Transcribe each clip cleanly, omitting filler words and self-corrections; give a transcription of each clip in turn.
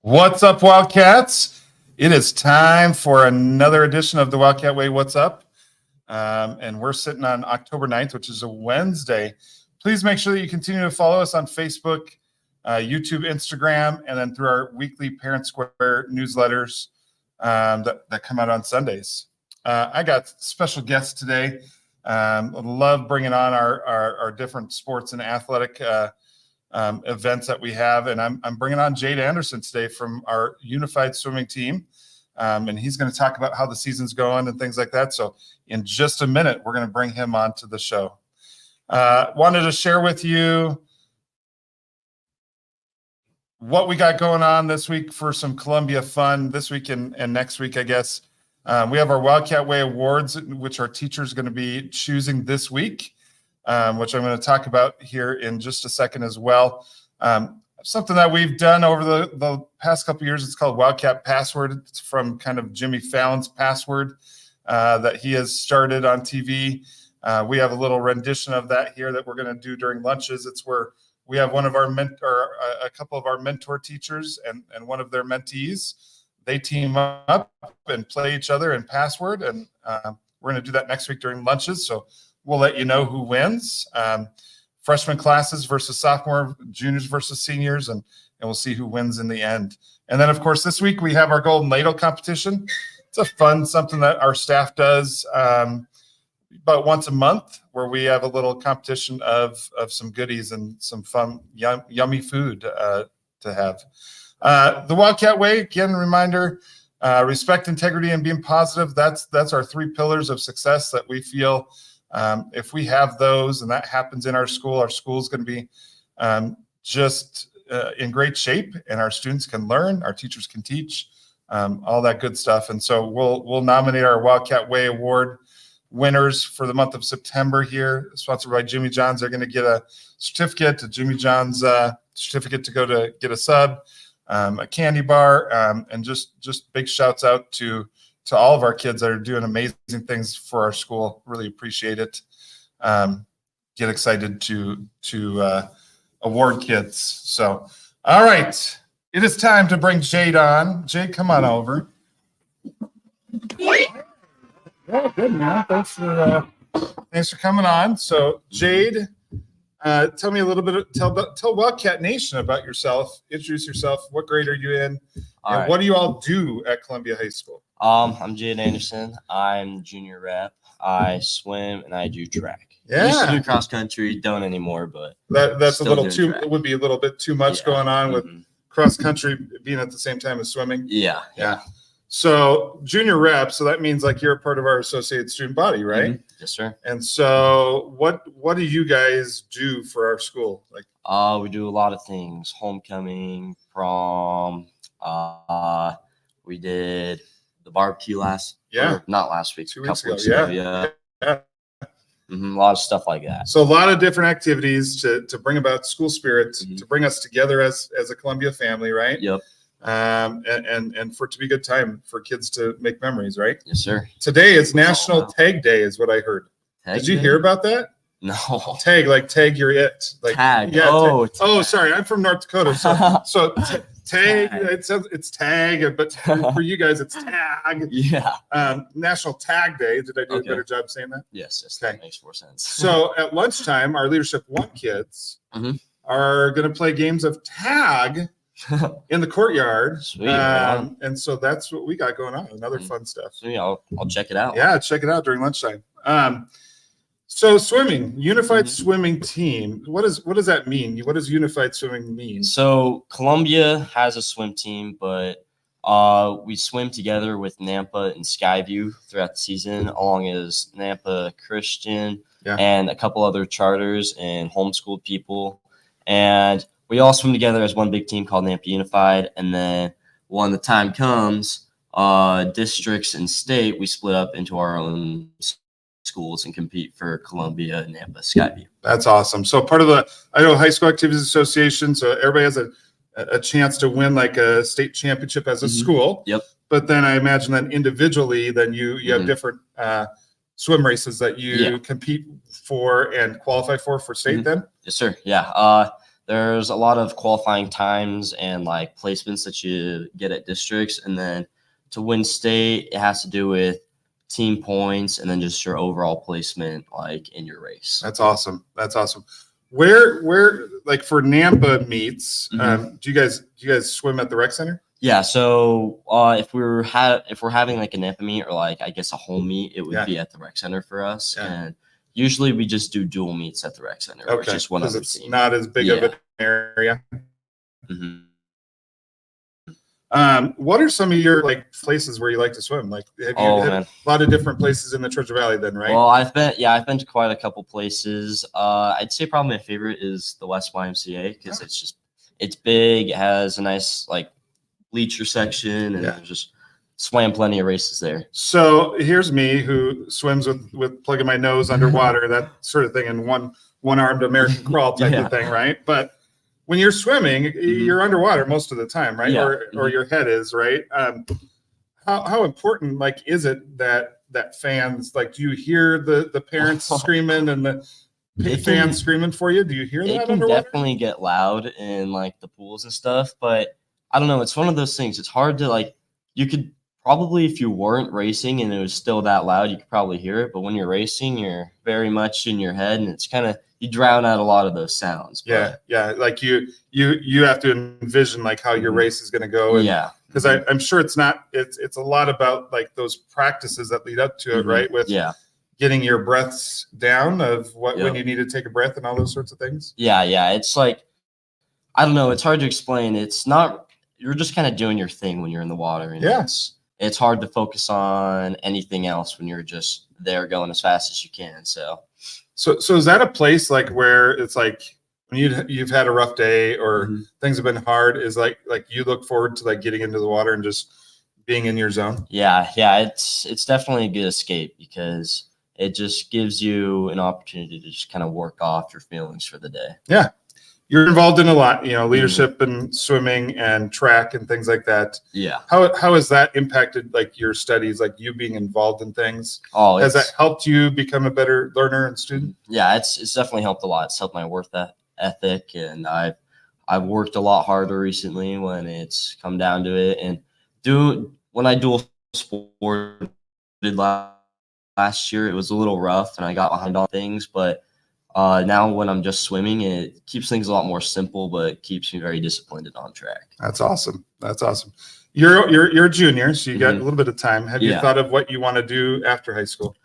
What's up, Wildcats? It is time for another edition of the Wildcat Way. What's up? And we're sitting on October 9th, which is a Wednesday. Please make sure that you continue to follow us on Facebook, YouTube, Instagram, and then through our weekly Parent Square newsletters that come out on Sundays. I got special guests today. Love bringing on our different sports and athletic events that we have, and I'm bringing on Jade Anderson today from our unified swimming team, and he's going to talk about how the season's going and things like that. So in just a minute, we're going to bring him on to the show. Wanted to share with you what we got going on this week for some Columbia fun this week and next week, I guess. We have our Wildcat Way Awards, which our teachers are going to be choosing this week, which I'm going to talk about here in just a second as well. Something that we've done over the past couple of years, it's called Wildcat Password. It's from kind of Jimmy Fallon's Password that he has started on TV. We have a little rendition of that here that we're going to do during lunches. It's where we have one of our a couple of our mentor teachers and one of their mentees. They team up and play each other in Password, and we're going to do that next week during lunches. So we'll let you know who wins. Freshman classes versus sophomore, juniors versus seniors, and we'll see who wins in the end. And then, of course, this week we have our Golden Ladle competition. It's a fun something that our staff does about once a month, where we have a little competition of some goodies and some fun, yummy food to have. The Wildcat Way, again, a reminder, respect, integrity, and being positive. That's our three pillars of success that we feel if we have those and that happens in our school is going to be just in great shape, and our students can learn, our teachers can teach, all that good stuff. And so we'll nominate our Wildcat Way Award winners for the month of September here, sponsored by Jimmy John's. They're going to get a certificate to Jimmy John's certificate to go to get a sub, a candy bar, and just big shouts out to all of our kids that are doing amazing things for our school. Really appreciate it. Get excited to award kids. So, all right, it is time to bring Jade on. Jade, come on over. Oh, good, man. Thanks for coming on. So, Jade, tell me a little bit. Tell Wildcat Nation about yourself. Introduce yourself. What grade are you in? And what do you all do at Columbia High School? I'm Jade Anderson. I'm junior rep. I swim and I do track. Yeah. I used to do cross country. Don't anymore, but that's a little too. Track. It would be a little bit too much going on with cross country being at the same time as swimming. Yeah. So junior rep, so that means like you're a part of our associated student body, right? Mm-hmm. Yes, sir. And so what do you guys do for our school? Like, we do a lot of things: homecoming, prom. We did the barbecue not last week, 2 weeks ago. Yeah. A lot of stuff like that. So a lot of different activities to bring about school spirit, to bring us together as a Columbia family, right? Yep. And for it to be a good time for kids to make memories, right? Yes, sir. Today is National Tag Day, is what I heard. Did you hear about that? No. Tag, like tag, you're it. Like tag. Yeah. Oh, tag. Oh, sorry, I'm from North Dakota, so tag. It says it's tag, but for you guys, it's tag. Yeah. National Tag Day. Did I do a better job saying that? Yes. Okay. That makes more sense. So at lunchtime, our Leadership 1 kids are going to play games of tag in the courtyard. Sweet, and so that's what we got going on. Another fun stuff. So I'll check it out. Yeah, check it out during lunchtime. So swimming, unified swimming team. What does that mean? What does unified swimming mean? So Columbia has a swim team, but we swim together with Nampa and Skyview throughout the season, along as Nampa Christian and a couple other charters and homeschooled people. And we all swim together as one big team called Nampa Unified. And then when the time comes, districts and state, we split up into our own schools and compete for Columbia, Nampa, Skyview. That's awesome. So part of the Idaho High School Activities Association, so everybody has a chance to win like a state championship as a school. Yep. But then I imagine that individually, then you have different swim races that you compete for and qualify for state then? Yes, sir. Yeah. there's a lot of qualifying times and like placements that you get at districts, and then to win state, it has to do with team points and then just your overall placement like in your race. That's awesome. That's awesome. Where like for Nampa meets, do you guys swim at the rec center? Yeah, so if we're having like a Nampa meet or like I guess a home meet, it would be at the rec center for us. Yeah. And usually we just do dual meets at the rec center. Where it's just one other it's team. not as big of an area. Mm-hmm. What are some of your like places where you like to swim? Like, have you had a lot of different places in the Treasure Valley then, right? Well, I've been to quite a couple places. I'd say probably my favorite is the West YMCA because it's big. It has a nice like bleacher section, and there's just swam plenty of races there. So here's me who swims with plugging my nose underwater, that sort of thing, and one-armed American crawl type of thing, right? But when you're swimming, you're underwater most of the time, right? Yeah. Or your head is, right? How important like is it that fans like, do you hear the parents screaming and the fans screaming for you? Do you hear that underwater? It can definitely get loud in like the pools and stuff, but I don't know. It's one of those things. It's hard to like. You could probably, if you weren't racing and it was still that loud, you could probably hear it. But when you're racing, you're very much in your head, and it's kind of you drown out a lot of those sounds. But, yeah. Like you have to envision like how your race is going to go. And, because I'm sure it's a lot about like those practices that lead up to it, right? With getting your breaths down of when you need to take a breath and all those sorts of things. Yeah. It's like, I don't know. It's hard to explain. It's not. You're just kind of doing your thing when you're in the water, and it's hard to focus on anything else when you're just there going as fast as you can. So is that a place like where it's like when you've had a rough day or things have been hard, is like you look forward to like getting into the water and just being in your zone? Yeah, it's definitely a good escape because it just gives you an opportunity to just kind of work off your feelings for the day. Yeah. You're involved in a lot, leadership and swimming and track and things like that. Yeah. How has that impacted like your studies, like you being involved in things? Oh, has that helped you become a better learner and student? Yeah, it's definitely helped a lot. It's helped my work ethic, and I've worked a lot harder recently when it's come down to it. And when I dual sport did last year, it was a little rough and I got behind on things, but now when I'm just swimming, it keeps things a lot more simple, but keeps me very disciplined and on track. That's awesome. You're a junior, so you got a little bit of time. Have you thought of what you want to do after high school?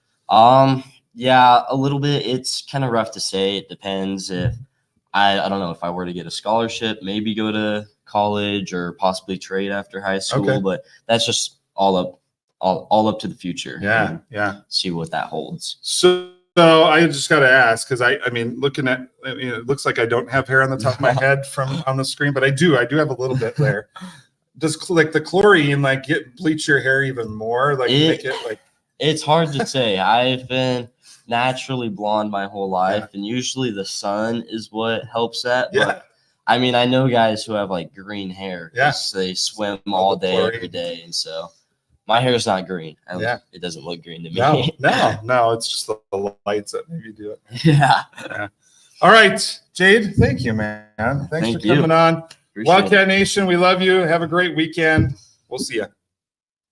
Yeah, a little bit. It's kind of rough to say. It depends if I don't know if I were to get a scholarship, maybe go to college or possibly trade after high school, but that's just all up to the future. Yeah. See what that holds. So I just got to ask, because I mean, looking at it looks like I don't have hair on the top of my head from on the screen, but I do have a little bit there. Does like the chlorine like bleach your hair even more? Like make it like? It's hard to say. I've been naturally blonde my whole life, and usually the sun is what helps that. But I mean, I know guys who have like green hair because they swim all day every day, and so. My hair is not green. It doesn't look green to me. No. It's just the lights that maybe do it. Yeah. All right, Jade. Thank you, man. Thanks for coming on. Wildcat Nation, we love you. Have a great weekend. We'll see you.